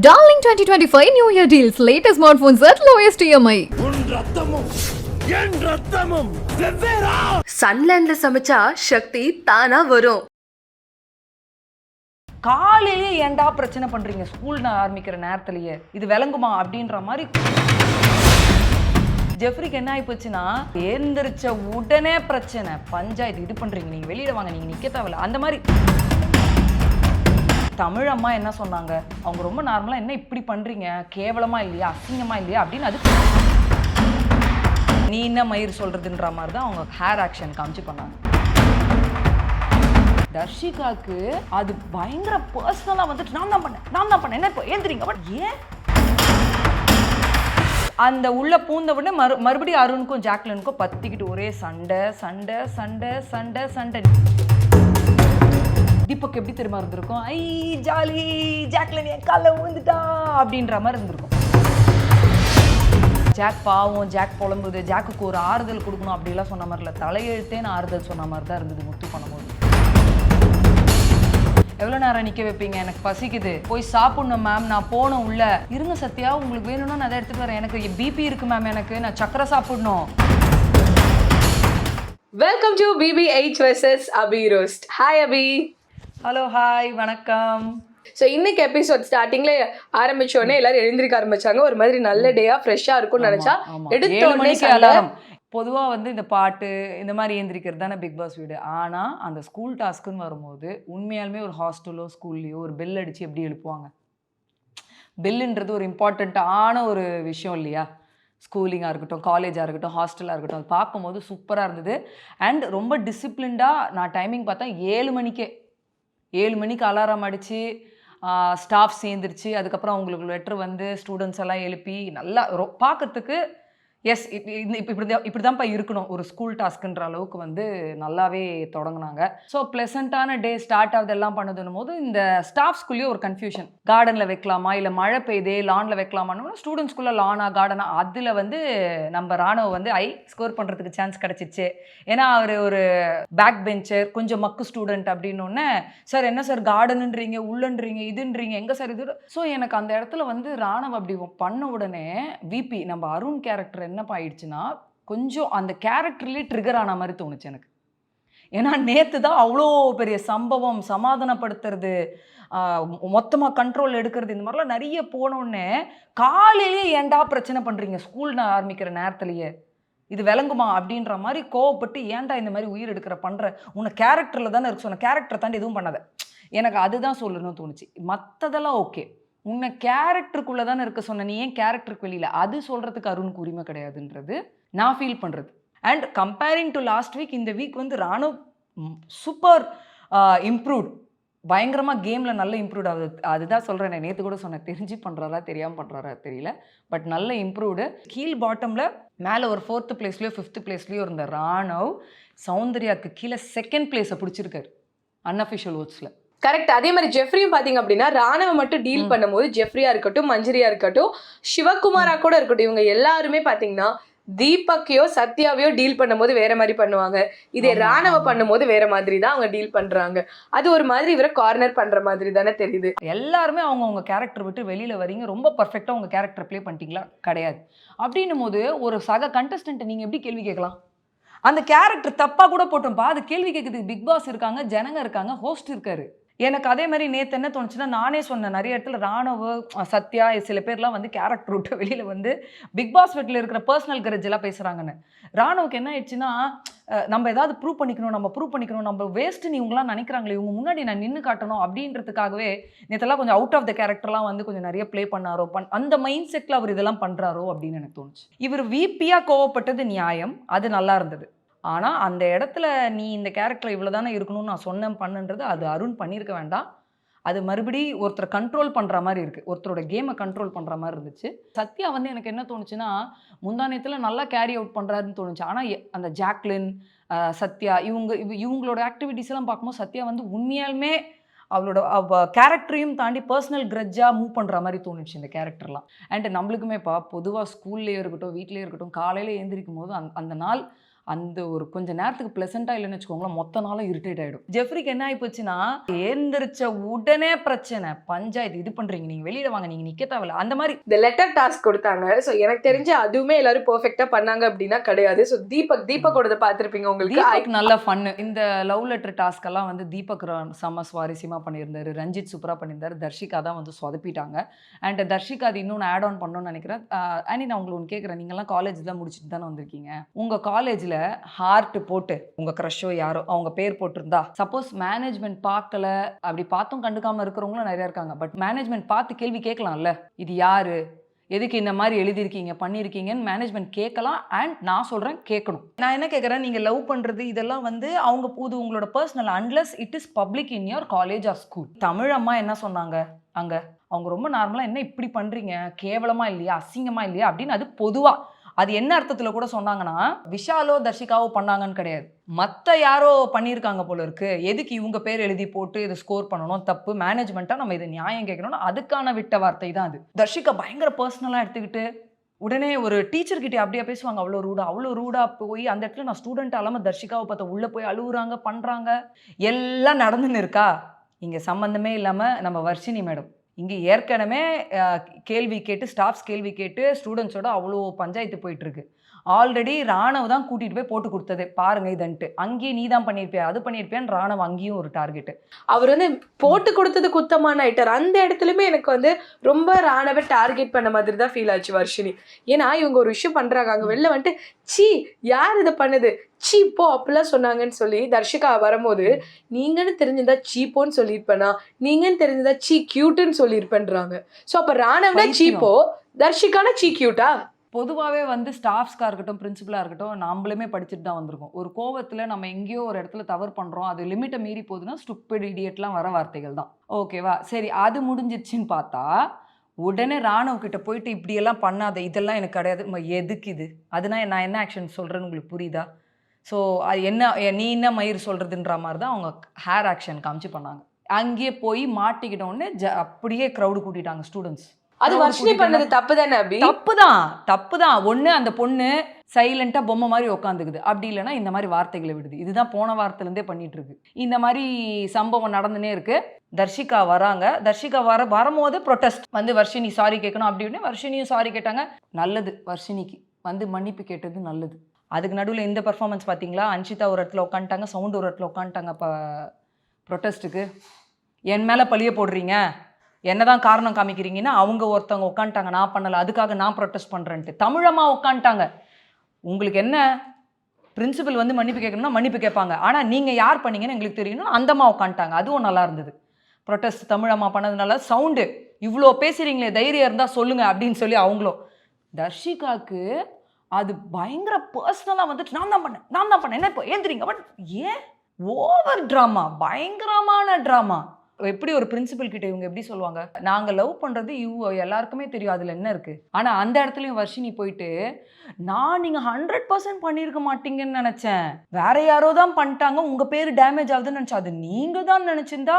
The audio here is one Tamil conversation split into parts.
Darling 2025 New Year deals. Latest smartphones at lowest EMI. சன்லேண்ட்ல சமைச்சா சக்தி தானா வரும். காலையிலே ஏன்டா பிரச்சனை பண்றீங்க ஸ்கூல் ஆரம்பிக்கிற நேரத்திலேயே இது விளங்குமா அப்படின்ற மாதிரி ஜெஃப்ரிக்கு என்ன ஆகி போச்சுன்னா ஏந்திரிச்ச உடனே பிரச்சனை பஞ்சாயத்து இது பண்றீங்க நீங்க வெளியில வாங்க நீங்க நிக்க தேவையில்ல அந்த மாதிரி. தமிழ் அம்மா என்ன சொன்னாங்க, அவங்க ரொம்ப நார்மலா என்ன இப்படி பண்றீங்க கேவலமா இல்லையா அசிங்கமா இல்லையா அப்படின்னு அது நீ என்ன மயிர் சொல்றதுன்ற மாதிரி தான் அவங்க ஹேர் ஆக்ஷன் காமிச்சு பண்ணாங்க. தர்ஷிகாக்கு அது பயங்கர பர்சனலா வந்துட்டு நான் தான் பண்ணேன் என்ன இப்போ ஏந்திரிங்க பட் ஏன் அந்த உள்ள பூந்த உடனே மறுபடியும் அருணுக்கும் ஜாக்லினுக்கும் பத்திக்கிட்டு ஒரே சண்டை சண்டை சண்டை சண்டை சண்டை. தீபக் எப்படி தெரியுமா இருந்திருக்கும், ஐ ஜாலி ஜாக்லின் என் கால விழுந்துட்டா அப்படின்ற மாதிரி இருந்திருக்கும். ஜாக் பாவம் ஜாக் புலம்புது ஜாக்குக்கு ஒரு ஆறுதல் கொடுக்கணும் அப்படிலாம் சொன்ன மாதிரி இல்லை, தலையெழுத்தேன்னு ஆறுதல் சொன்ன மாதிரி தான் இருந்தது முத்து பண்ணும்போது. எவ்வளோ நேரம் நிற்க வைப்பீங்க, எனக்கு பசிக்குது போய் சாப்பிடணும் மேம் நான் போகணும் உள்ள இருங்க சத்யா உங்களுக்கு வேணும்னா நான் அதை எடுத்துகிட்டு வரேன், எனக்கு பிபி இருக்கு மேம் எனக்கு நான் சக்கரை சாப்பிடணும். Welcome to BB8 vs Abhi roast. Hi Abhi. Hello hi வணக்கம். ஸோ இன்னைக்கு எபிசோட் ஸ்டார்டிங்ல ஆரம்பிச்சோடனே எல்லாரும் எழுந்திருக்க ஆரம்பிச்சாங்க. ஒரு மாதிரி நல்ல டேயா ஃப்ரெஷ்ஷா இருக்கும்னு நினைச்சா எடுத்தோடனே அலாரம். பொதுவாக வந்து இந்த பாட்டு இந்த மாதிரி ஏந்திரிக்கிறது தானே பிக் பாஸ் வீடு. ஆனால் அந்த ஸ்கூல் டாஸ்க்குன்னு வரும்போது உண்மையாலுமே ஒரு ஹாஸ்டலோ ஸ்கூல்லையோ ஒரு பெல் அடித்து எப்படி எழுப்புவாங்க. பெல்லுன்றது ஒரு இம்பார்ட்டண்ட்டான ஒரு விஷயம் இல்லையா, ஸ்கூலிங்காக இருக்கட்டும் காலேஜாக இருக்கட்டும் ஹாஸ்டலாக இருக்கட்டும். அது பார்க்கும்போது சூப்பராக இருந்தது. அண்ட் ரொம்ப டிசிப்ளின்டாக நான் டைமிங் பார்த்தா 7 மணிக்கு அலாரம் அடித்து ஸ்டாஃப் சேர்ந்துருச்சு. அதுக்கப்புறம் அவங்களுக்கு லெட்ரு வந்து ஸ்டூடெண்ட்ஸ் எல்லாம் எழுப்பி நல்லா பார்க்கறதுக்கு எஸ் இப்படி தான்ப்பா இருக்கணும் ஒரு ஸ்கூல் டாஸ்க்குன்ற அளவுக்கு வந்து நல்லாவே தொடங்கினாங்க. ஸோ ப்ளசண்ட்டான டே ஸ்டார்ட் ஆகுதெல்லாம் பண்ணுதுன்னும் போது இந்த ஸ்டாஃப்ஸ்குள்ளேயே ஒரு கன்ஃபியூஷன், கார்டனில் வைக்கலாமா இல்லை மழை பெய்யுதே லானில் வைக்கலாமான்னு ஸ்டூடெண்ட்ஸ்குள்ளே லானா கார்டனா அதில் வந்து நம்ம ராணுவ வந்து ஸ்கோர் பண்ணுறதுக்கு சான்ஸ் கிடச்சிச்சு. ஏன்னா அவர் ஒரு பேக் பெஞ்சர் கொஞ்சம் மக்கு ஸ்டூடெண்ட் அப்படின்னோடனே சார் என்ன சார் கார்டனுன்றீங்க உள்ளன்றீங்க இதுன்றீங்க எங்கே சார் இது. ஸோ எனக்கு அந்த இடத்துல வந்து ராணுவ அப்படி பண்ண உடனே விபி நம்ம அருண் கேரக்டர் என்னப்பா ஆயிடுச்சுன்னா கொஞ்சம் அந்த கேரக்டர்லேயே ட்ரிகர் ஆன மாதிரி தோணுச்சு எனக்கு. ஏன்னா நேற்று தான் அவ்வளோ பெரிய சம்பவம் சமாதானப்படுத்துறது மொத்தமாக கண்ட்ரோல் எடுக்கிறது இந்த மாதிரிலாம் நிறைய போனோடனே காலையிலேயே ஏன்டா பிரச்சனை பண்ணுறீங்க ஸ்கூல் ஆரம்பிக்கிற நேரத்துலையே இது விளங்குமா அப்படின்ற மாதிரி கோவப்பட்டு ஏன்டா இந்த மாதிரி உயிர் எடுக்கிற பண்ணுற உன்னை கேரக்டரில் தானே இருக்கு சொன்ன கேரக்டரை தாண்டி எதுவும் பண்ணாத. எனக்கு அதுதான் சொல்லணும்னு தோணுச்சு. மற்றதெல்லாம் ஓகே, உன்னை கேரக்டருக்குள்ளே தானே இருக்க சொன்ன நீ ஏன் கேரக்டருக்கு வெளியில் அது சொல்கிறதுக்கு அருணுக்கு உரிமை கிடையாதுன்றது நான் ஃபீல் பண்ணுறது. And comparing to last week இந்த வீக் வந்து ராணுவ சூப்பர் இம்ப்ரூவ்ட் பயங்கரமாக கேமில் நல்ல இம்ப்ரூவ்ட் ஆகுது. அதுதான் சொல்கிறேன், நான் நேற்று கூட சொன்னேன் தெரிஞ்சு பண்ணுறாரா தெரியாமல் பண்ணுறாரா தெரியல, பட் நல்ல இம்ப்ரூவ்டு. கீழ் பாட்டமில் மேலே ஒரு 4th பிளேஸ்லையோ 5th பிளேஸ்லையோ இருந்த ராணவ் சௌந்தர்யாவுக்கு கீழே 2nd பிளேஸை பிடிச்சிருக்காரு அன்அஃபிஷியல் ஓட்ஸில். கரெக்ட். அதே மாதிரி ஜெஃப்ரியும் பாத்தீங்க அப்படின்னா ராணுவ மட்டும் டீல் பண்ணும்போது ஜெஃப்ரியா இருக்கட்டும் மஞ்சரியா இருக்கட்டும் சிவகுமாரா கூட இருக்கட்டும் இவங்க எல்லாருமே பாத்தீங்கன்னா தீபக்கையோ சத்யாவையோ டீல் பண்ணும்போது வேற மாதிரி பண்ணுவாங்க, இதே ராணுவ பண்ணும்போது வேற மாதிரி தான் அவங்க டீல் பண்றாங்க. அது ஒரு மாதிரி இவரை கார்னர் பண்ற மாதிரி தானே தெரியுது. எல்லாருமே அவங்க கேரக்டர் விட்டு வெளியில வரீங்க, ரொம்ப பர்ஃபெக்டா உங்க கேரக்டர் ப்ளே பண்ணிட்டீங்களா கிடையாது அப்படின்னும் போது ஒரு சக கண்டஸ்டன்ட் நீங்க எப்படி கேள்வி கேட்கலாம். அந்த கேரக்டர் தப்பா கூட போட்டோம்ப்பா, அது கேள்வி கேட்கறதுக்கு பிக் பாஸ் இருக்காங்க ஜனங்க இருக்காங்க ஹோஸ்ட் இருக்காரு. எனக்கு அதே மாதிரி நேற்று என்ன தோணுச்சுன்னா நானே சொன்னேன் நிறைய இடத்துல ராணுவ சத்யா சில பேர்லாம் வந்து கேரக்டர் விட்டு வெளியில் வந்து பிக் பாஸ் வீட்டில் இருக்கிற பர்சனல் கரேஜ் எல்லாம் பேசுகிறாங்கன்னு. ராணுவுக்கு என்ன ஆயிடுச்சுன்னா நம்ம ஏதாவது ப்ரூவ் பண்ணிக்கணும் நம்ம வேஸ்ட்டு இவங்களாம் நினைக்கிறாங்களே இவங்க முன்னாடி நான் நின்று காட்டணும் அப்படின்றதுக்காகவே நேற்றெல்லாம் கொஞ்சம் அவுட் ஆஃப் த கேரக்டர்லாம் வந்து கொஞ்சம் நிறைய ப்ளே பண்ணாரோ அந்த மைண்ட் செட்டில் அவர் இதெல்லாம் பண்ணுறாரோ அப்படின்னு எனக்கு தோணுச்சு. இவர் விபியாக கோவப்பட்டது நியாயம், அது நல்லா இருந்தது. ஆனால் அந்த இடத்துல நீ இந்த கேரக்டர் இவ்வளோ தானே இருக்கணும்னு நான் சொன்னேன் பண்ணுன்றது அது அருண் பண்ணியிருக்க வேண்டாம். அது மறுபடி ஒருத்தரை கண்ட்ரோல் பண்ணுற மாதிரி இருக்குது, ஒருத்தரோட கேமை கண்ட்ரோல் பண்ணுற மாதிரி இருந்துச்சு. சத்யா வந்து எனக்கு என்ன தோணுச்சுன்னா முந்தானத்தில் நல்லா கேரி அவுட் பண்ணுறாருன்னு தோணுச்சு. ஆனால் அந்த ஜாக்லின் சத்யா இவங்களோட ஆக்டிவிட்டிஸ் எல்லாம் பார்க்கும்போது சத்யா வந்து உண்மையாலுமே அவளோட கேரக்டரையும் தாண்டி பர்சனல் கிரட்ஜாக மூவ் பண்ணுற மாதிரி தோணுச்சு இந்த கேரக்டர்லாம். அண்ட் நம்மளுக்குமேப்பா பொதுவாக ஸ்கூல்லேயே இருக்கட்டும் வீட்லேயே இருக்கட்டும் காலையில் எழுந்திரிக்கும் போது அந்த நாள் அந்த ஒரு கொஞ்ச நேரத்துக்கு பிளசண்டா இல்லைன்னு வச்சுக்கோங்களேன், மொத்த நாளும் இரிட்டேட் ஆயிடும். ஜெஃப்ரிக்கு என்ன ஆகி போச்சுன்னா, ஏந்திரிச்ச உடனே பிரச்சனை, பஞ்சாயத்து, இது பண்றீங்க, நீங்க வெளியில வாங்க, நீங்க நிக்க தேவையில்ல, அந்த மாதிரி. இந்த லெட்டர் டாஸ்க் கொடுத்தாங்க. ஸோ எனக்கு தெரிஞ்சு அதுவுமே எல்லாரும் பெர்ஃபெக்ட்டா பண்ணாங்க அப்படின்னா கிடையாது. ஸோ தீபக்கோடத பார்த்திருப்பீங்க உங்களுக்கு. தீபக் நல்ல ஃபன்னு. இந்த லவ் லெட்டர் டாஸ்க் எல்லாம் வந்து தீபக் செம்ம சுவாரஸ்யமா பண்ணியிருந்தாரு. ரஞ்சித் சூப்பரா பண்ணியிருந்தாரு. தர்ஷிகா தான் வந்து சொதப்பிட்டாங்க. அண்ட் தர்ஷிகா அது இன்னொன்று ஆட் ஆன் பண்ணணும்னு நினைக்கிறேன். ஆனி, நான் உங்களுக்கு ஒன்று கேட்குறேன். நீங்கள்லாம் காலேஜ் தான் முடிச்சுட்டு தானே வந்திருக்கீங்க. உங்க காலேஜில் ஹார்ட் போட்டு உங்க க்ரஷோ யாரோ அவங்க பேர் போட்டிருந்தா, சப்போஸ் மேனேஜ்மெண்ட் பார்க்கல, அப்படி பார்த்தும் கண்டுக்காம இருக்கிறவங்களும் நிறைய இருக்காங்க. பட் மேனேஜ்மெண்ட் பார்த்து கேள்வி கேட்கலாம்ல, இது யாரு, எதுக்கு இந்த மாதிரி எழுதியிருக்கீங்க பண்ணியிருக்கீங்கன்னு மேனேஜ்மெண்ட் கேட்கலாம். அண்ட் நான் சொல்கிறேன், கேட்கணும். நான் என்ன கேட்குறேன், நீங்கள் லவ் பண்ணுறது இதெல்லாம் வந்து அவங்க இது உங்களோட personal, unless it is public in your college or school. Tamil அம்மா என்ன சொன்னாங்க அங்கே, அவங்க ரொம்ப நார்மலாக என்ன இப்படி பண்ணுறீங்க, கேவலமாக இல்லையா, அசிங்கமாக இல்லையா அப்படின்னு, அது பொதுவாக அது என்ன அர்த்தத்தில் கூட சொன்னாங்கன்னா, விஷாலோ தர்ஷிகாவோ பண்ணாங்கன்னு கிடையாது, மற்ற யாரோ பண்ணியிருக்காங்க போல இருக்கு, எதுக்கு இவங்க பேர் எழுதி போட்டு இதை ஸ்கோர் பண்ணணும், தப்பு, மேனேஜ்மெண்ட்டாக நம்ம இதை நியாயம் கேட்கணும்னு அதுக்கான விட்ட வார்த்தை தான் அது. தர்ஷிகா பயங்கர பர்சனலாக எடுத்துக்கிட்டு உடனே ஒரு டீச்சர்கிட்ட அப்படியே பேசுவாங்க, அவ்வளோ ரூடாக போய் அந்த இடத்துல நான் ஸ்டூடெண்ட் அல்லாமல் தர்ஷிகாவை பார்த்தா உள்ளே போய் அழுகுறாங்க, பண்ணுறாங்க, எல்லாம் நடந்துன்னு இருக்கா. இங்கே சம்மந்தமே இல்லாமல் நம்ம வர்ஷினி மேடம் இங்கே ஏற்கனவே கேள்வி கேட்டு, ஸ்டாஃப்ஸ் கேள்வி கேட்டு ஸ்டூடெண்ட்ஸோட அவ்வளோ பஞ்சாயத்து போயிட்டுருக்கு. ஆல்ரெடி ராணவ் தான் கூட்டிகிட்டு போய் போட்டு கொடுத்தது, பாருங்க இதன்ட்டு. அங்கேயும் நீ தான் பண்ணியிருப்பியா, அது பண்ணியிருப்பியான்னு ராணவ் அங்கேயும் ஒரு டார்கெட்டு. அவர் வந்து போட்டு கொடுத்தது குத்தமான ஆயிட்டார். அந்த இடத்துலையுமே எனக்கு வந்து ரொம்ப ராணவை டார்கெட் பண்ண மாதிரி தான் ஃபீல் ஆச்சு வர்ஷினி. ஏன்னா இவங்க ஒரு விஷயம் பண்ணுறாங்க, அங்கே வெளில வந்துட்டு சீ யார் இதை பண்ணுது, சீப்போ அப்படிலாம் சொன்னாங்கன்னு சொல்லி தர்ஷிகா வரும்போது, நீங்கன்னு தெரிஞ்சிருந்தா சீப்போன்னு சொல்லியிருப்பேனா, நீங்கன்னு தெரிஞ்சிருந்தா சீ கியூட்டுன்னு சொல்லியிருப்பேன்றாங்க. ஸோ அப்போ ராணவ்னா சீப்போ, தர்ஷிகானா சீ கியூட்டா? பொதுவாகவே வந்து ஸ்டாஃப்ஸ்க்காக இருக்கட்டும், பிரின்சிபலாக இருக்கட்டும், நம்மளுமே படிச்சுட்டு தான் வந்திருக்கோம். ஒரு கோவத்தில் நம்ம எங்கேயோ ஒரு இடத்துல தவறு பண்ணுறோம், அது லிமிட்டை மீறி போகுதுன்னா ஸ்டூப்பிட், இடியட்லாம் வர வார்த்தைகள் தான். ஓகேவா, சரி, அது முடிஞ்சிருச்சுன்னு பார்த்தா உடனே ராணுவ கிட்ட போயிட்டு இப்படியெல்லாம் பண்ணாத, இதெல்லாம் எனக்கு கிடையாது, எதுக்கு இது, அதுனா நான் என்ன ஆக்ஷன் சொல்கிறேன்னு உங்களுக்கு புரியுதா? ஸோ அது என்ன, நீ என்ன மயிர் சொல்கிறதுன்ற மாதிரி தான் அவங்க ஹேர் ஆக்ஷன் காமிச்சு பண்ணாங்க. அங்கேயே போய் மாட்டிக்கிட்டோடனே அப்படியே க்ரௌடு கூட்டிட்டாங்க ஸ்டூடெண்ட்ஸ். அது வர்ஷினி பண்ணது தப்பு தானே அபி? தப்பு தான். ஒன்று அந்த பொண்ணு சைலண்டா பொம்மை மாதிரி உட்காந்துக்குது, அப்படி இல்லைன்னா இந்த மாதிரி வார்த்தைகளை விடுது. இதுதான் போன வாரத்துலேருந்தே பண்ணிட்டு இருக்கு. இந்த மாதிரி சம்பவம் நடந்துனே இருக்கு. தர்ஷிகா வராங்க, தர்ஷிகா வரும்போது ப்ரொட்டஸ்ட் வந்து வர்ஷினி சாரி கேட்கணும் அப்படின்னு, வர்ஷினியும் சாரி கேட்டாங்க. நல்லது, வர்ஷினிக்கு வந்து மன்னிப்பு கேட்டது நல்லது. அதுக்கு நடுவில் இந்த பர்ஃபார்மன்ஸ் பார்த்தீங்களா, அன்ஷிதா ஒரு இடத்துல உட்காந்துட்டாங்க, சவுண்ட் ஒரு இடத்துல உட்காந்துட்டாங்க. ப்ரொட்டஸ்ட்டுக்கு என் மேலே பழிய போடுறீங்க, என்னதான் காரணம் காமிக்கிறீங்கன்னா, அவங்க ஒருத்தவங்க உட்காந்துட்டாங்க, நான் பண்ணலை, அதுக்காக நான் ப்ரொட்டஸ்ட் பண்ணுறேன்ட்டு. தமிழம்மா உட்காந்துட்டாங்க. உங்களுக்கு என்ன, பிரின்சிபல் வந்து மன்னிப்பு கேட்கணும்னா மன்னிப்பு கேட்பாங்க, ஆனால் நீங்கள் யார் பண்ணீங்கன்னு எங்களுக்கு தெரியணும், அந்தம்மா உட்காந்துட்டாங்க. அதுவும் நல்லா இருந்தது. ப்ரொட்டஸ்ட் தமிழம்மா பண்ணதுனால சவுண்டு இவ்வளோ பேசுகிறீங்களே, தைரியம் இருந்தால் சொல்லுங்கள் அப்படின்னு சொல்லி அவங்களும். தர்ஷிகாவுக்கு அது பயங்கர பர்சனலாக வந்துட்டு, நான் தான் பண்ணேன், என்ன இப்போ ஏந்திரிங்க, பட் ஏன் ஓவர் ட்ராமா, பயங்கரமான ட்ராமா. எப்படி ஒரு பிரின்சிபல் கிட்ட இவங்க எப்படி சொல்லுவாங்க, நாங்கள் லவ் பண்ணுறது எல்லாருக்குமே தெரியும், அதில் என்ன இருக்குது. ஆனால் அந்த இடத்துலையும் வர்ஷினி போயிட்டு, நான் நீங்கள் 100% பண்ணியிருக்க மாட்டீங்கன்னு நினச்சேன், வேற யாரோ தான் பண்ணிட்டாங்க, உங்கள் பேர் டேமேஜ் ஆகுதுன்னு நினச்சா, அது நீங்கள் தான் நினச்சிருந்தா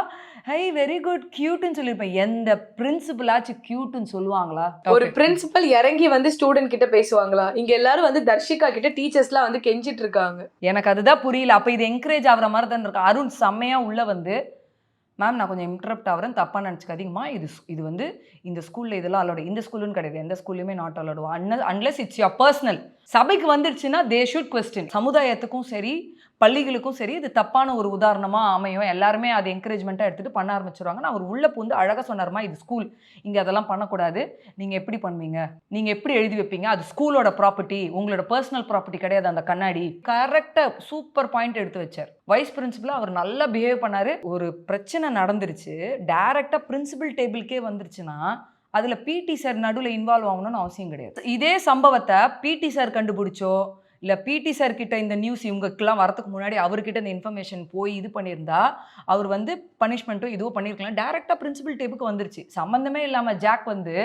ஹை வெரி குட் கியூட்னு சொல்லியிருப்பேன். எந்த பிரின்சிபல் ஆச்சு கியூட்னு சொல்லுவாங்களா? ஒரு பிரின்சிபல் இறங்கி வந்து ஸ்டூடெண்ட் கிட்ட பேசுவாங்களா? இங்க எல்லாரும் வந்து தர்ஷிகா கிட்ட டீச்சர்ஸ்லாம் வந்து கெஞ்சிட்டு இருக்காங்க. எனக்கு அதுதான் புரியல. அப்போ இது என்கரேஜ் ஆகிற மாதிரி தான் இருக்கு. அருண் செம்மையா உள்ள வந்து, மேம் நான் கொஞ்சம் இன்டரப்ட் ஆகிறேன், தப்பாக நினச்சிக்காதீங்கம்மா, இது வந்து இந்த ஸ்கூலில் இதெல்லாம் அலோடு, இந்த ஸ்கூலுன்னு கிடையாது, எந்த ஸ்கூல்லையுமே not allowed, unless it's your personal. சபைக்கு வந்துருச்சுன்னா தே ஷுட் கொஸ்டின். சமுதாயத்துக்கும் சரி பள்ளிகளுக்கும் சரி இது தப்பான ஒரு உதாரணமாக அமையும். எல்லாருமே அதை என்கரேஜ்மெண்ட்டாக எடுத்துகிட்டு பண்ண ஆரம்பிச்சிருவாங்க. நான் அவர் உள்ளே பூந்து அழகாக சொன்னார்மா, இது ஸ்கூல், இங்கே அதெல்லாம் பண்ணக்கூடாது, நீங்கள் எப்படி பண்ணுவீங்க, நீங்கள் எப்படி எழுதி வைப்பீங்க, அது ஸ்கூலோட ப்ராப்பர்ட்டி, உங்களோட பர்சனல் ப்ராப்பர்ட்டி கிடையாது அந்த கண்ணாடி. கரெக்டாக சூப்பர் பாயிண்ட் எடுத்து வச்சார். வைஸ் பிரின்சிபலாக அவர் நல்லா பிஹேவ் பண்ணார். ஒரு பிரச்சனை நடந்துருச்சு, டைரெக்டாக பிரின்சிபல் டேபிளுக்கே வந்துருச்சுன்னா அதில் பிடி சார் நடுவில் இன்வால்வ் ஆகணும்னு அவசியம் கிடையாது. இதே சம்பவத்தை பிடி சார் கண்டுபிடிச்சோ, இல்லை பிடி சார் கிட்ட இந்த நியூஸ் இவங்களுக்குலாம் வரதுக்கு முன்னாடி அவர்கிட்ட இந்த இன்ஃபர்மேஷன் போய் இது பண்ணியிருந்தா அவர் வந்து பனிஷ்மெண்ட்டோ இதுவோ பண்ணியிருக்கலாம். டேரெக்டாக பிரின்சிபல் டேபுக்கு வந்துருச்சு. சம்மந்தமே இல்லாமல் ஜாக் வந்து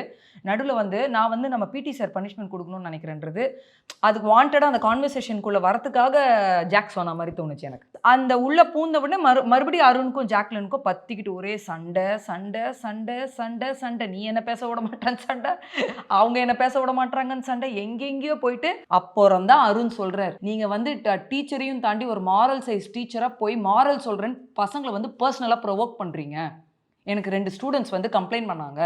நடுவில் வந்து நான் வந்து நம்ம பிடி சார் பனிஷ்மெண்ட் கொடுக்கணும்னு நினைக்கிறேன்றது, அதுக்கு வாண்டடாக அந்த கான்வர்சேஷனுக்குள்ளே வரத்துக்காக ஜாக் சொன்ன மாதிரி தோணுச்சு எனக்கு. அந்த உள்ளே பூந்த உடனே மறுபடியும் அருணுக்கும் ஜாக்லினுக்கும் பற்றிக்கிட்டு ஒரே சண்டை சண்டை சண்டை சண்டை சண்டை, நீ என்ன பேச விட மாட்டான்னு சண்டை, அவங்க என்ன பேச விட மாட்டாங்கன்னு சண்டை, எங்கெங்கேயோ போயிட்டு அப்புறம் தான் அருண் சொல்றாரு, நீங்க வந்து டீச்சரையும் தாண்டி ஒரு மாரல் சயின்ஸ் டீச்சரா போய் மாரல் சொல்றேன்னு பசங்களை வந்து பர்சனலா ப்ரொவோக் பண்றீங்க. எனக்கு 2 ஸ்டூடெண்ட்ஸ் வந்து கம்ப்ளைண்ட் பண்ணாங்க,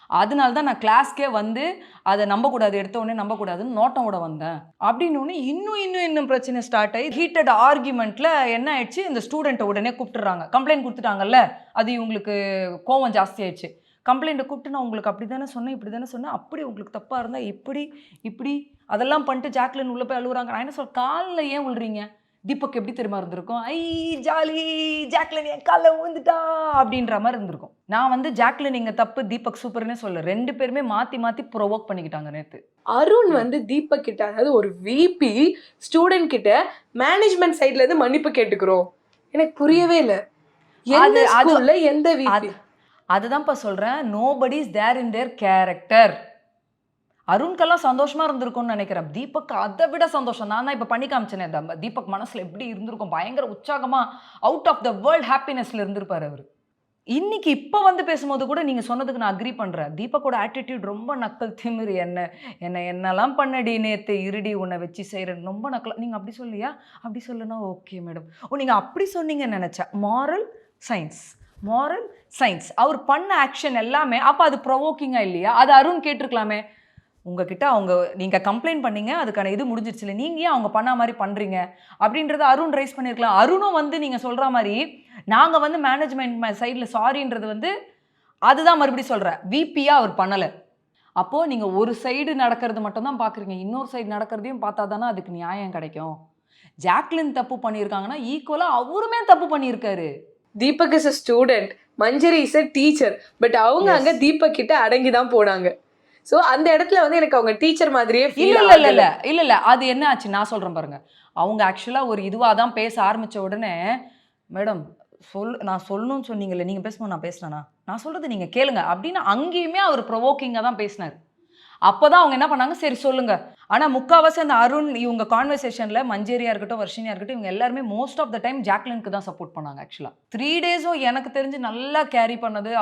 அதனால தான் நான் கிளாஸ்க்கே வந்து அதை நம்பக்கூடாது, எடுத்த உடனே நம்பக்கூடாதுன்னு நோட்டமோட வந்தேன் அப்படின்னு. இன்னும் பிரச்சனை ஸ்டார்ட் ஆகி ஹீட்டட் ஆர்குமெண்ட்ல என்ன ஆயிடுச்சு, இந்த ஸ்டூடெண்ட்டை உடனே கூப்பிட்டுறாங்க. கம்ப்ளைண்ட் கொடுத்துட்டாங்கல்ல, அது இவங்களுக்கு கோவம் ஜாஸ்தி ஆயிடுச்சு. கம்ப்ளைண்ட்டை கூப்பிட்டு நான் உங்களுக்கு அப்படி தானே சொன்னேன், இப்படி தானே சொன்னேன், அப்படி உங்களுக்கு தப்பாக இருந்தால் இப்படி அதெல்லாம் பண்ணிட்டு ஜாக்லின் உள்ளே போய் அழுகுறாங்க. நான் என்ன சொல்ல, காலில் ஏன் விழுறீங்க? தீபக் எப்படி தெரியுமா இருந்திருக்கும், ஐ ஜாலி ஜாக்லின் என் காலில் விழுந்துட்டா அப்படின்ற மாதிரி இருந்திருக்கும். நான் வந்து ஜாக்லின் இங்கே தப்பு, தீபக் சூப்பர்னே சொல்ல, 2 பேருமே மாற்றி ப்ரொவோக் பண்ணிக்கிட்டாங்க நேற்று. அருண் வந்து தீபக் கிட்ட, அதாவது ஒரு விபி ஸ்டூடெண்ட் கிட்ட மேனேஜ்மெண்ட் சைட்ல இருந்து மன்னிப்பு கேட்டுக்கிறோம். எனக்கு புரியவே இல்லை. எந்த ஸ்கூல்ல எந்த விபி? அதுதான்ப்பா சொல்றேன், nobody is there in their character. அருண்கெல்லாம் சந்தோஷமா இருந்திருக்கும்னு நினைக்கிறேன். தீபக் அதை விட சந்தோஷம். நான் தான் இப்போ பண்ணி காமிச்சேனே, தீபக் மனசுல எப்படி இருந்திருக்கும், பயங்கர உற்சாகமா அவுட் ஆஃப் த வேர்ல்ட் ஹாப்பினஸ்ல இருந்திருப்பாரு அவர். இன்னைக்கு இப்போ வந்து பேசும்போது கூட நீங்க சொன்னதுக்கு நான் அக்ரி பண்றேன். தீபக்கோட ஆட்டிடியூட் ரொம்ப நக்கல் திமிரு. என்னெல்லாம் பண்ணடி நேத்து, இருடி உன்னை வச்சு செய்கிறேன், ரொம்ப நக்கல். நீங்க அப்படி சொல்லியா? அப்படி சொல்லுனா ஓகே மேடம். நீங்க அப்படி சொன்னீங்கன்னு நினைச்சேன். மாரல் சயின்ஸ் அவர் பண்ண ஆக்ஷன் எல்லாமே அப்போ அது ப்ரொவோக்கிங்கா இல்லையா? அது அருண் கேட்டிருக்கலாமே. உங்ககிட்ட நீங்கள் கம்ப்ளைண்ட் பண்ணீங்க, அதுக்கான இது முடிஞ்சிருச்சு இல்லை, நீங்கள் ஏன் அவங்க பண்ண மாதிரி பண்ணுறீங்க அப்படின்றத அருண் ரைஸ் பண்ணியிருக்கலாம். அருணும் வந்து நீங்கள் சொல்கிற மாதிரி நாங்கள் வந்து மேனேஜ்மெண்ட் சைடில் சாரின்றது வந்து அதுதான் மறுபடியும் சொல்கிறேன், விபியாக அவர் பண்ணலை. அப்போது நீங்கள் ஒரு சைடு நடக்கிறது மட்டும்தான் பார்க்குறீங்க, இன்னொரு சைடு நடக்கிறதையும் பார்த்தா தானே அதுக்கு நியாயம் கிடைக்கும். ஜாக்லின் தப்பு பண்ணியிருக்காங்கன்னா ஈக்குவலாக அவருமே தப்பு பண்ணியிருக்காரு. Deepak is a student, Manjari is a teacher. But அவங்க அங்க தீபக் கிட்ட அடங்கி தான் போனாங்க. சோ அந்த இடத்துல வந்து எனக்கு அவங்க டீச்சர் மாதிரியே இல்ல அது என்ன ஆச்சு நான் சொல்றேன் பாருங்க. அவங்க ஆக்சுவலா ஒரு இதுவா தான் பேச ஆரம்பிச்ச உடனே, மேடம் நான் சொல்லணும்னு சொன்னீங்கல்ல, நீங்க பேசும்போது நான் பேசினேனா, நான் சொல்றது நீங்க கேளுங்க அப்படின்னு அங்கேயுமே அவர் ப்ரொவோக்கிங்கா தான் பேசினார். அப்போதான் அவங்க என்ன பண்ணாங்க, சரி சொல்லுங்க. ஆனால் முக்கால்வாசி அந்த அருண் இவங்க கான்வர்சேஷனில் மஞ்சேரியா இருக்கட்டும், வர்ஷினியா இருக்கட்டும், இவங்க எல்லாருமே மோஸ்ட் ஆஃப் த டைம் ஜாக்லினுக்கு தான் சப்போர்ட் பண்ணாங்க. ஆக்சுவலாக 3 டேஸும் எனக்கு தெரிஞ்சு நல்லா கேரி பண்ணது,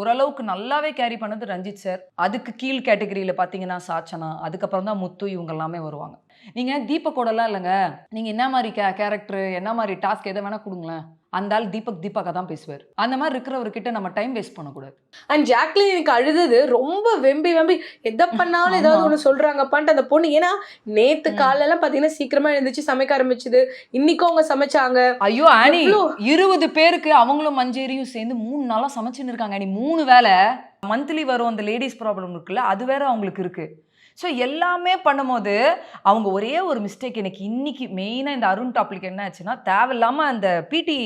ஓரளவுக்கு நல்லாவே கேரி பண்ணது ரஞ்சித் சார். அதுக்கு கீழ் கேட்டகரியில் பார்த்தீங்கன்னா சாச்சனா, அதுக்கப்புறம் தான் முத்து, இவங்க எல்லாமே வருவாங்க. நீங்கள் தீபக்கோடலாம் இல்லைங்க, நீங்கள் என்ன மாதிரி கேரக்டர், என்ன மாதிரி டாஸ்க் எதை வேணால் கொடுங்களேன், அந்த ஆள் தீபக்காக தான் பேசுவார். அந்த மாதிரி இருக்கிறவர்கிட்ட நம்ம டைம் வேஸ்ட் பண்ணக்கூடாது. அண்ட் ஜாக்லின் எனக்கு அழுது ரொம்ப வெம்பி எதை பண்ணாலும் ஏதாவது ஒன்று சொல்றாங்கப்பான்ட்டு அந்த பொண்ணு. ஏன்னா நேத்து காலையெல்லாம் பார்த்தீங்கன்னா சீக்கிரமா எழுந்துச்சு சமைக்க ஆரம்பிச்சுது. இன்னைக்கும் அவங்க சமைச்சாங்க. ஐயோ ஆனி, 20 பேருக்கு அவங்களும் மஞ்சேரியும் சேர்ந்து 3 நாளா சமைச்சுன்னு இருக்காங்க. ஆனி 3 வேளை மந்த்லி வரும் அந்த லேடிஸ் ப்ராப்ளம் இருக்குல்ல, அது வேற அவங்களுக்கு இருக்கு. ஸோ எல்லாமே பண்ணும்போது அவங்க ஒரே ஒரு மிஸ்டேக் எனக்கு இன்னைக்கு மெயினாக இந்த அருண் டாபிக் என்ன ஆச்சுன்னா, தேவையில்லாமல் அந்த பிடி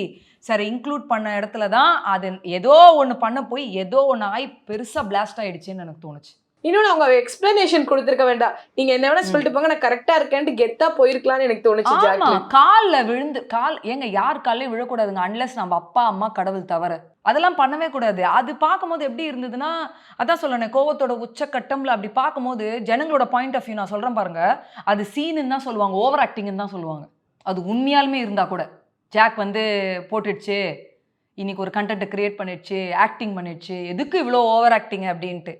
சார் இன்க்ளூட் பண்ண இடத்துல தான் அது ஏதோ ஒன்று பண்ண போய் ஏதோ ஒன்று ஆகி பெருசாக பிளாஸ்ட் ஆகிடுச்சின்னு எனக்கு தோணுச்சு. இன்னொன்று அவங்க எக்ஸ்பிளனேஷன் கொடுத்துருக்க வேண்டாம், நீங்க என்ன வேணா சொல்லிட்டு போங்க, நான் கரெக்டா இருக்கேன்ட்டு கெத்தா போயிருக்கலாம்னு எனக்கு தோணுச்சு. காலில் விழுந்து ஏங்க யார் காலையும் விழக்கூடாதுங்க, அன்லெஸ் நம்ம அப்பா அம்மா கடவுள் தவிர, அதெல்லாம் பண்ணவே கூடாது. அது பார்க்கும்போது எப்படி இருந்ததுன்னா, அதான் சொல்லணும், கோவத்தோட உச்சக்கட்டம்ல அப்படி பார்க்கும்போது ஜனங்களோட பாயிண்ட் ஆஃப் வியூ நான் சொல்றேன் பாருங்க, அது சீனுன்னு தான் சொல்லுவாங்க, ஓவர் ஆக்டிங்னு தான் சொல்லுவாங்க. அது உண்மையாலுமே இருந்தா கூட ஜாக் வந்து போட்டுடுச்சு, இன்னைக்கு ஒரு கண்டென்ட்டை கிரியேட் பண்ணிடுச்சு, ஆக்டிங் பண்ணிடுச்சு, எதுக்கு இவ்வளோ ஓவர் ஆக்டிங் அப்படின்ட்டு.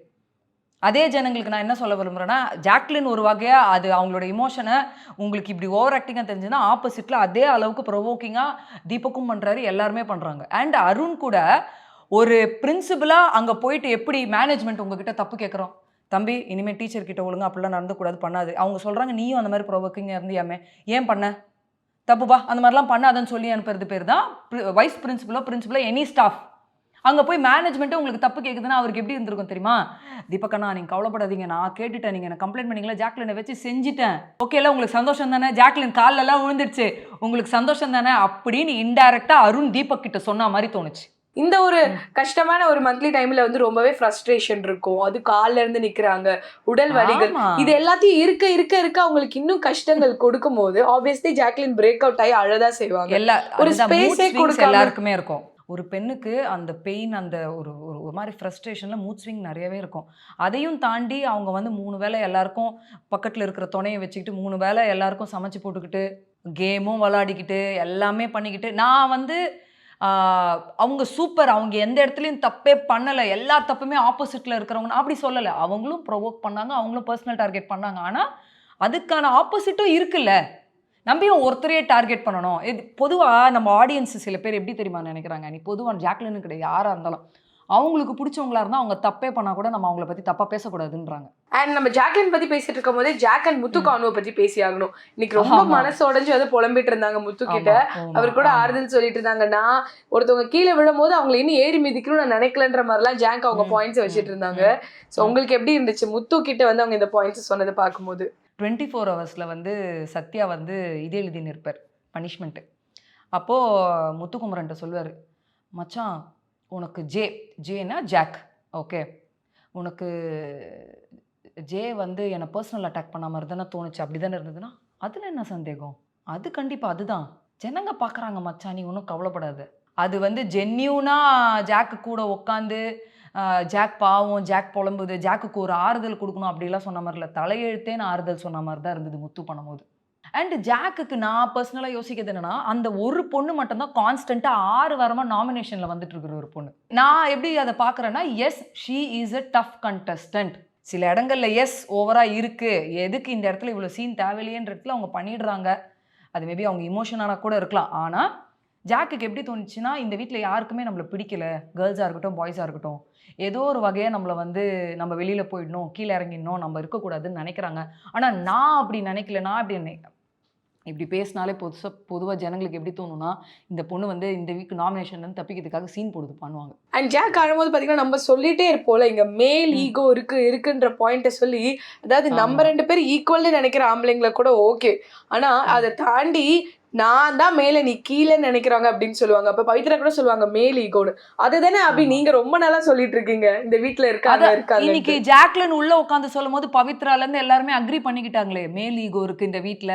அதே ஜனங்களுக்கு நான் என்ன சொல்ல விரும்புகிறேன்னா, ஜாக்லின் ஒரு வகையாக அது அவங்களோட இமோஷனை உங்களுக்கு இப்படி ஓவர் ஆக்டிங்காக தெரிஞ்சுன்னா, ஆப்போசிட்டில் அதே அளவுக்கு ப்ரொவோக்கிங்காக தீபக்கும் பண்ணுறாரு, எல்லாருமே பண்ணுறாங்க. அண்ட் அருண் கூட ஒரு பிரின்சிபலாக அங்கே போயிட்டு எப்படி மேனேஜ்மெண்ட் உங்ககிட்ட தப்பு கேட்குறோம், தம்பி இனிமேல் டீச்சர்கிட்ட ஒழுங்காக அப்படிலாம் நடந்துக்கூடாது, பண்ணாது. அவங்க சொல்கிறாங்க நீயும் அந்த மாதிரி ப்ரொவோக்கிங்காக இருந்தியாமே, ஏன் பண்ண தப்புப்பா, அந்த மாதிரிலாம் பண்ணாதன்னு சொல்லி அனுப்புறது பேர் தான் வைஸ் பிரின்சிபலோ எனி ஸ்டாஃப். அங்கே போய் மேனேஜ்மெண்ட்டு உங்களுக்கு தப்பு கேட்குதுன்னா அவருக்கு எப்படி இருந்திருக்கும் தெரியுமா, தீபக்கண்ணா நீங்கள் கவலைப்படாதீங்க, நான் கேட்டுட்டேன், நீங்கள் என்ன கம்ப்ளைண்ட் பண்ணிங்களா, ஜாக்லினை வச்சு செஞ்சுட்டேன், ஓகேல உங்களுக்கு சந்தோஷம் தானே, ஜாக்லின் காலெல்லாம் விழுந்துடுச்சு, உங்களுக்கு சந்தோஷம் தானே அப்படின்னு இன்டைரக்டாக அருண் தீபக் கிட்ட சொன்ன மாதிரி தோணுச்சு. இந்த ஒரு கஷ்டமான ஒரு மந்த்லி டைம்ல வந்து ரொம்பவே ஃப்ரஸ்ட்ரேஷன் இருக்கும். அது கால்ல இருந்து நிக்கிறாங்க, உடல் வலிகள், இது எல்லாத்தையும் இருக்க அவங்களுக்கு இன்னும் கஷ்டங்கள் கொடுக்கும் போது ஆப்வியஸ்லி ஜாக்லின் பிரேக் அவுட் ஆகி அழதா செய்வாங்க. ஒரு ஸ்பேஸே கொடுக்க எல்லாருக்குமே இருக்கும். ஒரு பெண்ணுக்கு அந்த பெயின், அந்த ஒரு ஒரு மாதிரி ஃப்ரஸ்ட்ரேஷனில் மூட் ஸ்விங் நிறையவே இருக்கும். அதையும் தாண்டி அவங்க வந்து 3 வேளை எல்லாருக்கும் பக்கத்தில் இருக்கிற துணையை வச்சுக்கிட்டு 3 வேளை எல்லாருக்கும் சமைச்சு போட்டுக்கிட்டு கேமும் விளாடிக்கிட்டு எல்லாமே பண்ணிக்கிட்டு, நான் வந்து அவங்க சூப்பர், அவங்க எந்த இடத்துலையும் தப்பே பண்ணலை, எல்லா தப்புமே ஆப்போசிட்டில் இருக்கிறவங்க அப்படி சொல்லலை. அவங்களும் ப்ரொவோக் பண்ணாங்க, அவங்களும் பர்சனல் டார்கெட் பண்ணாங்க. ஆனால் அதுக்கான ஆப்போசிட்டும் இருக்குல்ல. நம்ம ஏன் ஒருத்தரையே டார்கெட் பண்ணணும்? இது பொதுவா நம்ம ஆடியன்ஸ் சில பேர் எப்படி தெரியுமா நினைக்கிறாங்க? நீ பொதுவா ஜாக்லின்னு கிடையாது, யாரா இருந்தாலும் அவங்களுக்கு பிடிச்சவங்களா இருந்தா அவங்க தப்பே பண்ணா கூட நம்ம அவங்கள பத்தி தப்பா பேசக்கூடாதுன்றாங்க. அண்ட் நம்ம ஜாக்லின் பத்தி பேசிட்டு இருக்கும் போதே ஜாக் அண்ட் முத்து கானுவை பத்தி பேசி ஆகணும். இன்னைக்கு ரொம்ப மனசு உடைஞ்சு வந்து புலம்பிட்டு இருந்தாங்க முத்து கிட்ட. அவர் கூட ஆறுதல் சொல்லிட்டு இருந்தாங்க. நான் ஒருத்தவங்க கீழே விழும் போது அவங்களை இன்னும் ஏறி மிதிக்கணும்னு நான் நினைக்கலன்ற மாதிரிலாம் ஜாக் அவங்க பாயிண்ட்ஸ் வச்சுட்டு இருந்தாங்க. ஸோ உங்களுக்கு எப்படி இருந்துச்சு முத்து கிட்ட வந்து அவங்க இந்த பாயிண்ட்ஸ் சொன்னதை பார்க்கும்போது? 24 ஹவர்ஸ்ல வந்து சத்யா வந்து இது எழுதி நிற்பார் பனிஷ்மெண்ட்டு. அப்போது முத்துக்குமரன்ட்ட சொல்லுவார், மச்சான் உனக்கு ஜேனா ஜாக், ஓகே, உனக்கு ஜே வந்து என்னை பர்சனல் அட்டாக் பண்ண மாதிரி தானே தோணுச்சு, அப்படி தானே இருந்ததுன்னா அதில் என்ன சந்தேகம், அது கண்டிப்பாக அதுதான் ஜனங்க பார்க்குறாங்க மச்சான், நீ ஒன்றும் கவலைப்படாது. அது வந்து ஜென்யூனாக ஜாக்கு கூட உட்காந்து ஜாக் பாவம், ஜாக் புலம்புது, ஜாக்குக்கு ஒரு ஆறுதல் கொடுக்கணும் அப்படிலாம் சொன்ன மாதிரி இல்லை, தலையெழுத்தே நான் ஆறுதல் சொன்ன மாதிரி தான் இருந்தது முத்து பண்ணும்போது. அண்ட் ஜாக்குக்கு நான் பர்சனலாக யோசிக்கிறது என்னன்னா, அந்த ஒரு பொண்ணு மட்டும்தான் கான்ஸ்டண்ட்டாக 6 வாரமாக நாமினேஷனில் வந்துட்டு இருக்கிற ஒரு பொண்ணு. நான் எப்படி அதை பார்க்குறேன்னா, yes she is a tough contestant. சில இடங்கள்ல எஸ் ஓவராக இருக்குது, எதுக்கு இந்த இடத்துல இவ்வளோ சீன் தேவையில்லையன்ற இடத்துல அவங்க பண்ணிடுறாங்க. அது மேபி அவங்க இமோஷனாக கூட இருக்கலாம். ஆனால் ஜாக்குக்கு எப்படி தோணுச்சுன்னா, இந்த வீட்டில் யாருக்குமே நம்மளை பிடிக்கல, கேர்ள்ஸாக இருக்கட்டும் பாய்ஸாக இருக்கட்டும், ஏதோ ஒரு வகையாக நம்மளை வந்து நம்ம வெளியில் போயிடணும், கீழே இறங்கிடணும், நம்ம இருக்கக்கூடாதுன்னு நினைக்கிறாங்க. ஆனால் நான் அப்படி நினைக்கல. நான் இப்படி பேசினாலே பொதுவாக ஜனங்களுக்கு எப்படி தோணுன்னா, இந்த பொண்ணு வந்து இந்த வீக் நாமினேஷன்லேருந்து தப்பிக்கிறதுக்காக சீன் போடுது பண்ணுவாங்க. அண்ட் ஜாக் ஆடும்போது பார்த்தீங்கன்னா நம்ம சொல்லிட்டே இருப்போம்ல, இங்கே மேல் ஈகோ இருக்குன்ற பாயிண்ட்டை சொல்லி, அதாவது நம்ம 2 பேர் ஈக்குவல்னு நினைக்கிற ஆம்பளைங்களை கூட ஓகே, ஆனால் அதை தாண்டி நான் தான் மேலே நீ கீழே நினைக்கிறாங்க அப்படின்னு சொல்லுவாங்க. அப்ப பவித்ரா கூட சொல்லுவாங்க மேல் ஈகோன்னு. அதுதானே அப்படி நீங்க ரொம்ப நாளா சொல்லிட்டு இருக்கீங்க இந்த வீட்டுல இருக்காங்க. இன்னைக்கு ஜாக்லின் உள்ள உட்காந்து சொல்லும் போது பவித்ரால இருந்து எல்லாருமே அக்ரி பண்ணிக்கிட்டாங்களே, மேல் ஈகோ இருக்கு இந்த வீட்டுல,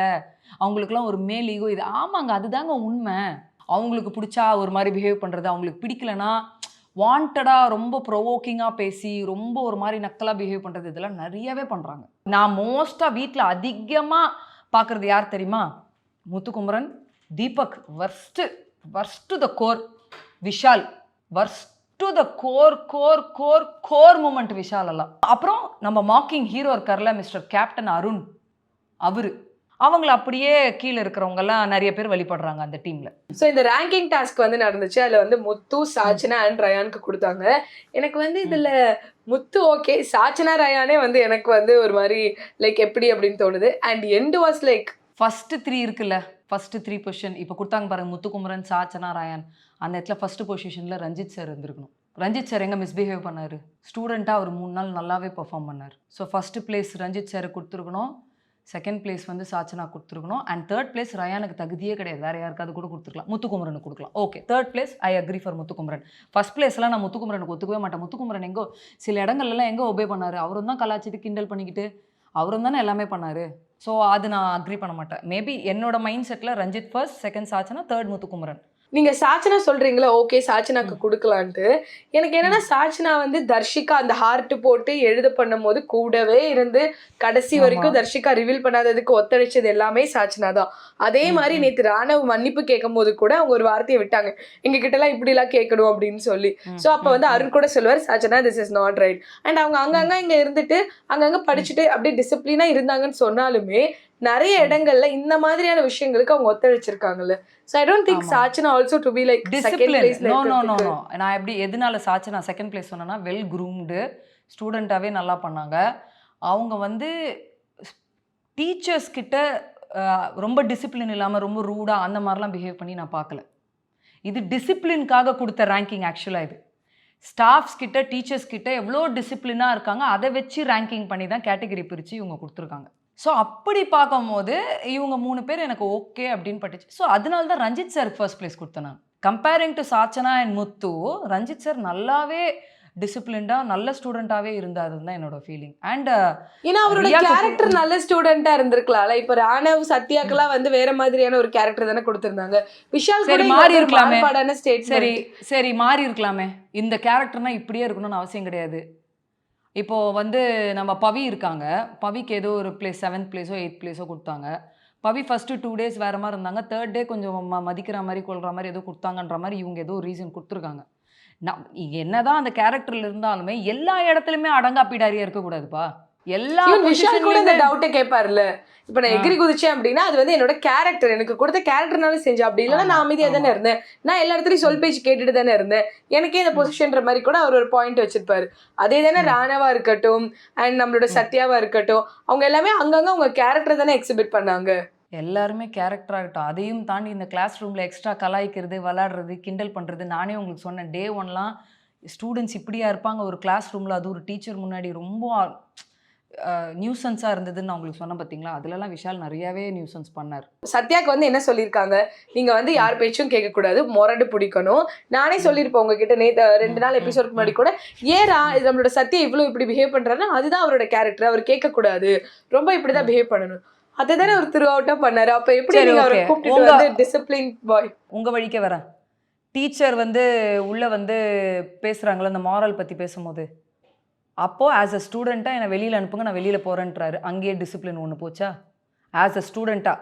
அவங்களுக்குலாம் ஒரு மேல் ஈகோ இது. ஆமாங்க, அதுதாங்க உண்மை. அவங்களுக்கு பிடிச்சா ஒரு மாதிரி பிஹேவ் பண்றது, அவங்களுக்கு பிடிக்கலன்னா வாண்டடா ரொம்ப ப்ரொவோக்கிங்காக பேசி ரொம்ப ஒரு மாதிரி நக்கலாக பிஹேவ் பண்ணுறது, இதெல்லாம் நிறையவே பண்ணுறாங்க. நான் மோஸ்ட்டாக வீட்டில் அதிகமாக பார்க்குறது யார் தெரியுமா? Muthukumaran, Deepak worst the core, Vishal worst the core moment Vishal எல்லாம். அப்புறம் நம்ம மாக்கிங் ஹீரோ இருக்கார்ல மிஸ்டர் கேப்டன் அருண், அவங்கள அப்படியே கீழே இருக்கிறவங்கெல்லாம் நிறைய பேர் வழிபடுறாங்க அந்த டீம்ல. ஸோ இந்த ரேங்கிங் டாஸ்க் வந்து நடந்துச்சு. அதில் வந்து முத்து, சாச்சனா அண்ட் ரயானுக்கு கொடுத்தாங்க. எனக்கு வந்து இதில் முத்து ஓகே, சாச்சனா ரயானே வந்து எனக்கு வந்து ஒரு மாதிரி லைக் எப்படி அப்படின்னு தோணுது. And end was like first 3 இருக்குல்ல, ஃபர்ஸ்ட் 3 பொசிஷன் இப்போ கொடுத்தாங்க பாருங்க, முத்துக்குமரன், சாச்சனா, ரயான். அந்த இடத்துல ஃபர்ஸ்ட் பொசிஷனில் ரஞ்சித் சார் இருந்திருக்கணும். ரஞ்சித் சார் எங்கே மிஸ்பிஹேவ் பண்ணார்? ஸ்டூடெண்ட்டாக அவர் 3 நாள் நல்லாவே பெர்ஃபார்ம் பண்ணார். So first place Ranjith sir கொடுத்துருக்கணும், செகண்ட் பிளேஸ் வந்து சாச்சனா கொடுத்துருக்கணும், அண்ட் தேர்ட் பிளேஸ் ரயானுக்கு தகுதியே கிடையாது, வேறு யாருக்காவது கூட கொடுத்துருக்கலாம், முத்துக்குமரனுக்கு கொடுக்கலாம். Okay, third place I agree for Muthukumaran. First பிளேஸ்லாம் நான் முத்துக்குமரனுக்கு ஒத்துக்கவே மாட்டேன். முத்துக்குமரன் எங்கோ சில இடங்கள்லாம் எங்கே ஒபே பண்ணார், அவரும் தான் கலாச்சிட்டு கிண்டல் பண்ணிக்கிட்டு அவரும் தானே எல்லாமே பண்ணார். ஸோ அது நான் அக்ரி பண்ண மாட்டேன். மேபி என்னோட மைண்ட் செட்டில் Ranjith first, second Sachana, third Muthukumaran. நீங்க சாச்சனா சொல்றீங்களா, ஓகே சாச்சனாக்கு கொடுக்கலான்ட்டு. எனக்கு என்னன்னா சாச்சனா வந்து தர்ஷிகா அந்த ஹார்ட் போட்டு எழுத பண்ணும் போது கூடவே இருந்து கடைசி வரைக்கும் தர்ஷிகா ரிவீல் பண்ணாததுக்கு ஒத்துழைச்சது எல்லாமே சாச்சனா தான். அதே மாதிரி நேற்று ராணவ் மன்னிப்பு கேட்கும் போது கூட அவங்க ஒரு வார்த்தையை விட்டாங்க, எங்க கிட்ட எல்லாம் இப்படி எல்லாம் கேட்கணும் அப்படின்னு சொல்லி. ஸோ அப்ப வந்து அருண் கூட சொல்லுவார், Sachana this is not right. And அவங்க அங்கங்க இங்க இருந்துட்டு அங்கங்க படிச்சுட்டு அப்படியே டிசிப்ளினா இருந்தாங்கன்னு சொன்னாலுமே நிறைய இடங்கள்ல இந்த மாதிரியான விஷயங்களுக்கு அவங்க ஒத்துழைச்சிருக்காங்கல்ல. So I don't think Sachana also to be like second place. No. நான் எப்படி எதனால சாச்சனா செகண்ட் பிளேஸ் சொன்னேன்னா, வெல் க்ரூம்டு ஸ்டூடெண்ட்டாகவே நல்லா பண்ணாங்க. அவங்க வந்து டீச்சர்ஸ் கிட்ட ரொம்ப டிசிப்ளின் இல்லாமல் ரொம்ப ரூடாக அந்த மாதிரிலாம் பிஹேவ் பண்ணி நான் பார்க்கல. இது டிசிப்ளின்காக கொடுத்த ரேங்கிங். ஆக்சுவலாக இது ஸ்டாஃப்ஸ் கிட்ட டீச்சர்ஸ் கிட்ட எவ்வளோ டிசிப்ளினாக இருக்காங்க அதை வச்சு ரேங்கிங் பண்ணி தான் கேட்டகரி பிரித்து இவங்க கொடுத்துருக்காங்க. ஸோ அப்படி பார்க்கும்போது இவங்க 3 பேர் எனக்கு ஓகே அப்படின்னு பட்டுச்சு. ஸோ அதனால தான் ரஞ்சித் சார் ஃபர்ஸ்ட் பிளேஸ் கொடுத்தேன் நான். Comparing to Sachana and Muthu, Ranjith sir நல்லாவே டிசிப்ளின்டாக நல்ல ஸ்டூடெண்ட்டாகவே இருந்தாருன்னு தான் என்னோட ஃபீலிங். அண்ட் ஏன்னா அவரோட கேரக்டர் நல்ல ஸ்டூடெண்ட்டாக இருந்திருக்கலாம்ல. இப்போ ராணவ் சத்யாக்கெல்லாம் வந்து வேற மாதிரியான ஒரு கேரக்டர் தானே கொடுத்துருந்தாங்க. விஷால் சரி மாறி இருக்கலாமே, சரி மாறி இருக்கலாமே. இந்த கேரக்டர்னா இப்படியே இருக்கணும்னு அவசியம் கிடையாது. இப்போது வந்து நம்ம பவி இருக்காங்க, பவிக்கு ஏதோ ஒரு பிளேஸ் 7th பிளேஸோ 8th பிளேஸோ கொடுத்தாங்க. பவி ஃபஸ்ட்டு 2 days வேறு மாதிரி இருந்தாங்க, 3rd day கொஞ்சம் மதிக்கிற மாதிரி கொள்கிற மாதிரி ஏதோ கொடுத்தாங்கன்ற மாதிரி இவங்க ஏதோ ரீசன் கொடுத்துருக்காங்க. நான் என்ன தான் அந்த கேரக்டரில் இருந்தாலுமே எல்லா இடத்துலையுமே அடங்கா பிடாரியாக இருக்கக்கூடாதுப்பா. எல்லா விஷால் கூட இந்த பொசிஷன்லயுமே டவுட்டை கேட்பாருல்ல, இப்ப நான் எகிரி குதிச்சேன் அப்படின்னா அது வந்து என்னோட கேரக்டர், எனக்கு கொடுத்த கேரக்டர்னால செஞ்சேன். அப்படி இல்லைன்னா நான் அமைதியா தானே இருந்தேன், நான் எல்லா இடத்துலயும் சொல் பேச்சு கேட்டுட்டு தானே இருந்தேன், எனக்கே இந்த பொசிஷன்ற மாதிரி கூட அவர் ஒரு பாயிண்ட் வச்சிருப்பாரு. அதே தானே ராணவா இருக்கட்டும் அண்ட் நம்மளோட சத்யாவா இருக்கட்டும், அவங்க எல்லாமே அங்கங்க அவங்க கேரக்டர் தானே எக்ஸிபிட் பண்ணாங்க. எல்லாருமே கேரக்டர் ஆகட்டும். அதையும் தாண்டி இந்த கிளாஸ் ரூமில் எக்ஸ்ட்ரா கலாய்க்கிறது, விளாடுறது, கிண்டல் பண்ணுறது. நானே உங்களுக்கு சொன்னேன், டே ஒன்லாம் ஸ்டூடெண்ட்ஸ் இப்படியா இருப்பாங்க ஒரு கிளாஸ் ரூமில், அது ஒரு டீச்சர் முன்னாடி ரொம்ப நியூசன்ஸாக இருந்ததுன்னு நான் உங்களுக்கு சொன்னேன் பார்த்தீங்களா. அதுலலாம் விஷால் நிறையாவே நியூசன்ஸ் பண்ணார். சத்யாக்கு வந்து என்ன சொல்லியிருக்காங்க, நீங்க வந்து யார் பேச்சும் கேட்கக்கூடாது, மொரடு பிடிக்கணும். நானே சொல்லியிருப்பேன் உங்ககிட்ட நேற்று 2 நாள் எபிசோடுக்கு முன்னாடி கூட, ஏரா இது நம்மளோட சத்யா இவ்வளோ இப்படி பிஹேவ் பண்றாருன்னா அதுதான் அவரோட கேரக்டர், அவர் கேட்கக்கூடாது, ரொம்ப இப்படிதான் பிஹேவ் பண்ணணும். அதை தானே ஒரு த்ரூ அவுட்டா பண்ணாரு. அப்ப எப்படி நீங்க அவரை கூப்பிட்டு வந்து டிசிப்ளின் பாய் உங்க வழிக்க வரேன். டீச்சர் வந்து உள்ள வந்து பேசுறாங்களா அந்த மாரல் பத்தி பேசும்போது, அப்போ ஆஸ் அ ஸ்டூடெண்ட்டாக என்னை வெளியில் அனுப்புங்க, நான் வெளியில் போகிறேன்றாரு. அங்கேயே டிசிப்ளின் ஒன்று போச்சா ஆஸ் அ ஸ்டூடெண்ட்டாக.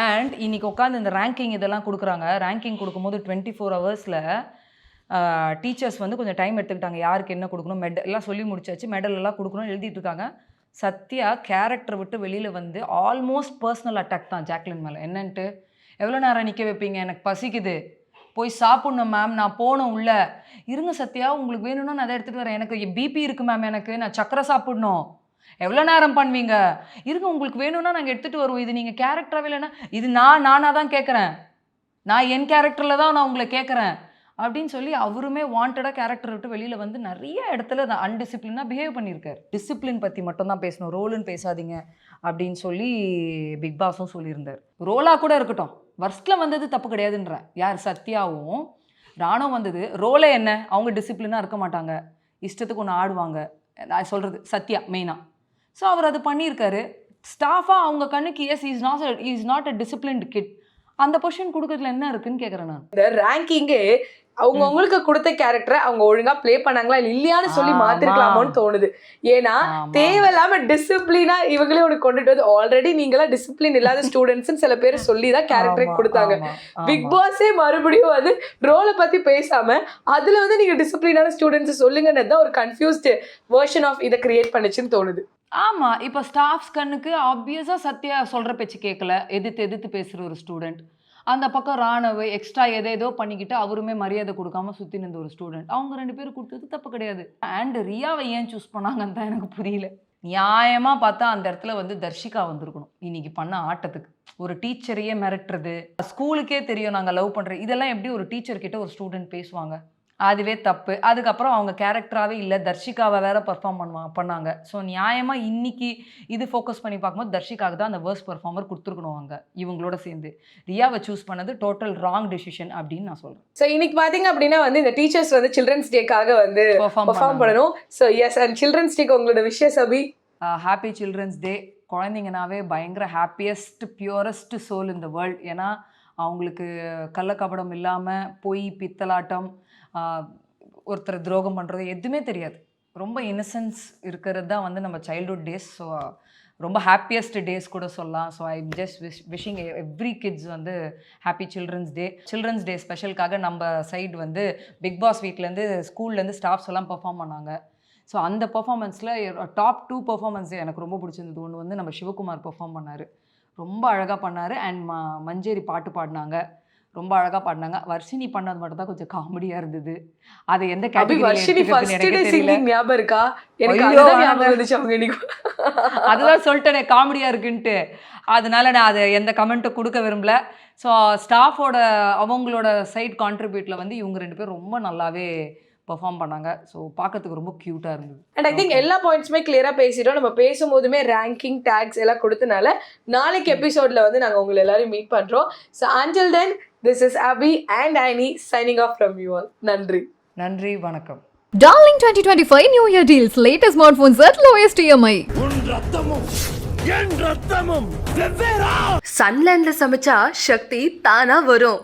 அண்ட் இன்னைக்கு உட்காந்து இந்த ரேங்கிங் இதெல்லாம் கொடுக்குறாங்க. ரேங்கிங் கொடுக்கும்போது 24 ஹவர்ஸில் டீச்சர்ஸ் வந்து கொஞ்சம் டைம் எடுத்துக்கிட்டாங்க. யாருக்கு என்ன கொடுக்கணும், மெடல் எல்லாம் சொல்லி முடிச்சாச்சு, மெடல் எல்லாம் கொடுக்கணும் எழுதிட்டு இருக்காங்க. சத்யா கேரக்டர் விட்டு வெளியில் வந்து ஆல்மோஸ்ட் பர்சனல் அட்டாக் தான் ஜாக்லின் மேலே. என்னன்ட்டு, எவ்வளோ நேரம் நிற்க வைப்பீங்க, எனக்கு பசிக்குது, போய் சாப்பிட்ணும் மேம், நான் போகணும் உள்ள. இருங்க சத்யா, உங்களுக்கு வேணும்னா நான் அதை எடுத்துகிட்டு வரேன், எனக்கு பிபி இருக்குது மேம், எனக்கு நான் சக்கரை சாப்பிடணும். எவ்வளோ நேரம் பண்ணுவீங்க, இருங்க உங்களுக்கு வேணும்னா நாங்கள் எடுத்துகிட்டு வருவோம். இது நீங்கள் கேரக்டராகவே இல்லைன்னா, இது நானாக தான் கேட்குறேன், நான் என் கேரக்டரில் தான் நான் உங்களை கேட்குறேன் அப்படின்னு சொல்லி அவருமே வாண்டடாக கேரக்டர் விட்டு வெளியில் வந்து நிறைய இடத்துல அன்டிசிப்ளினாக பிஹேவ் பண்ணியிருக்காரு. டிசிப்ளின் பற்றி மட்டும் தான் பேசணும், ரோலுன்னு பேசாதீங்க அப்படின்னு சொல்லி பிக் பாஸும் சொல்லியிருந்தார். ரோலாக கூட இருக்கட்டும், வர்ஸ்டில் வந்தது தப்பு கிடையாதுன்றேன். யார் சத்யாவும் ராணுவம் வந்தது ரோலே என்ன, அவங்க டிசிப்ளினாக இருக்க மாட்டாங்க, இஷ்டத்துக்கு ஒன்று ஆடுவாங்க. நான் சொல்கிறது சத்யா மெயினாக. ஸோ அவர் அது பண்ணியிருக்காரு. ஸ்டாஃபாக அவங்க கண்ணுக்கு S is not a disciplined kid. அந்த பொசிஷன் கொடுக்கறதுல என்ன இருக்குன்னு கேட்குறேன் நான். இந்த ரேங்கிங்கே அவங்களுக்கு கொடுத்த கேரக்டரை அவங்க ஒழுங்கா பிளே பண்ணாங்களா இல்லையான்னு சொல்லி மாத்திருக்கலாமோன்னு தோணுது. ஏன்னா தேவையில்லாம டிசிப்ளினா இவங்களே உனக்கு கொண்டுட்டு வந்து, ஆல்ரெடி நீங்களா டிசிப்ளின் இல்லாத ஸ்டூடெண்ட்ஸ் சில பேர் சொல்லிதான் கேரக்டரை கொடுத்தாங்க. பிக் பாஸே மறுபடியும் வந்து ரோலை பத்தி பேசாம அதுல வந்து நீங்க டிசிப்ளினான ஸ்டூடெண்ட்ஸ் சொல்லுங்கன்னு தான் ஒரு கன்ஃபியூஸ்டு வெர்ஷன் ஆஃப் இதை கிரியேட் பண்ணுச்சுன்னு தோணுது. ஆமாம், இப்போ ஸ்டாஃப்ஸ் கண்ணுக்கு ஆப்வியஸாக சத்யா சொல்கிற பேச்சு கேட்கல, எதிர்த்து பேசுகிற ஒரு ஸ்டூடெண்ட். அந்த பக்கம் ராணுவ எக்ஸ்ட்ரா ஏதோ பண்ணிக்கிட்டு அவருமே மரியாதை கொடுக்காம சுற்றி நின்ற ஒரு ஸ்டூடெண்ட். அவங்க 2 பேரும் கொடுத்தது தப்பு கிடையாது. அண்ட் ரியாவை ஏன் சூஸ் பண்ணாங்கன்னு தான் எனக்கு புரியல. நியாயமாக பார்த்தா அந்த இடத்துல வந்து தர்ஷிகா வந்திருக்கணும் இன்னைக்கு பண்ண ஆட்டத்துக்கு. ஒரு டீச்சரையே மிரட்டுறது, ஸ்கூலுக்கே தெரியும் நாங்கள் லவ் பண்ணுறேன், இதெல்லாம் எப்படி ஒரு டீச்சர்கிட்ட ஒரு ஸ்டூடெண்ட் பேசுவாங்க? அதுவே தப்பு. அதுக்கப்புறம் அவங்க கேரக்டராகவே இல்லை, தர்ஷிகாவை வேற பர்ஃபார்ம் பண்ணாங்க. ஸோ நியாயமாக இன்னைக்கு இது ஃபோக்கஸ் பண்ணி பார்க்கும்போது தர்ஷிகாவுக்கு தான் அந்த வேர்ஸ்ட் பர்ஃபார்மர் கொடுத்துருக்கணும். அவங்க இவங்களோட சேர்ந்து ரியாவை சூஸ் பண்ணது டோட்டல் ராங் டிசிஷன் அப்படின்னு நான் சொல்கிறேன். ஸோ இன்னைக்கு பார்த்தீங்க அப்படின்னா வந்து இந்த டீச்சர்ஸ் வந்து சில்ட்ரன்ஸ் டேக்காக வந்து பர்ஃபார்ம் பண்ணணும். ஸோ எஸ், அண்ட் சில்ட்ரன்ஸ் டேக்கு உங்களோட wishes Abhi. Happy children's day. குழந்தைங்கனாவே பயங்கர happiest purest soul in the world. ஏன்னா அவங்களுக்கு கள்ளக்கபடம் இல்லாமல் பொய் பித்தலாட்டம் ஒருத்தர் துரோகம் பண்ணுறது எதுவுமே தெரியாது. ரொம்ப இன்னசென்ஸ் இருக்கிறது தான் வந்து நம்ம சைல்ட்ஹுட் டேஸ். ஸோ ரொம்ப ஹாப்பியஸ்ட் டேஸ் கூட சொல்லலாம். So I just wishing every kids வந்து happy children's day. Children's day ஸ்பெஷலுக்காக நம்ம சைடு வந்து பிக் பாஸ் வீட்லேருந்து ஸ்கூல்லேருந்து ஸ்டாஃப்ஸ் எல்லாம் பெர்ஃபார்ம் பண்ணாங்க. ஸோ அந்த பெர்ஃபார்மன்ஸில் டாப் 2 பெர்ஃபார்மன்ஸ் எனக்கு ரொம்ப பிடிச்சிருந்தது. ஒன்று வந்து நம்ம சிவகுமார் பெர்ஃபார்ம் பண்ணார், ரொம்ப அழகாக பண்ணார். அண்ட் மஞ்சேரி பாட்டு பாடினாங்க, ரொம்ப அழகாக பாடினாங்க. வர்ஷினி பண்ணது மட்டும் தான் கொஞ்சம் காமெடியாக இருந்தது. அது எந்த ஞாபகம் இருக்கா? அதுதான் சொல்லிட்டேனே காமெடியாக இருக்குன்ட்டு. அதனால நான் அதை எந்த கமெண்ட்டும் கொடுக்க விரும்பல. ஸோ ஸ்டாஃபோட அவங்களோட சைட் கான்ட்ரிபியூட்டில் வந்து இவங்க 2 பேரும் ரொம்ப நல்லாவே பெர்ஃபார்ம் பண்ணாங்க. ஸோ பார்க்கறதுக்கு ரொம்ப க்யூட்டாக இருந்தது. அண்ட் ஐ திங்க் எல்லா பாயிண்ட்ஸுமே கிளியராக பேசிட்டோம். நம்ம பேசும்போதுமே ரேங்கிங் டேக்ஸ் எல்லாம் கொடுத்தனால நாளைக்கு எபிசோடில் வந்து நாங்கள் உங்களை எல்லாரும் மீட் பண்ணுறோம். So until then, this is Abhi and Annie signing off from you all. நன்றி, வணக்கம். Darling 2025 New Year deals, latest smartphones at lowest EMI. சன்லேண்ட்ல சமைச்சா சக்தி தானா வரும்.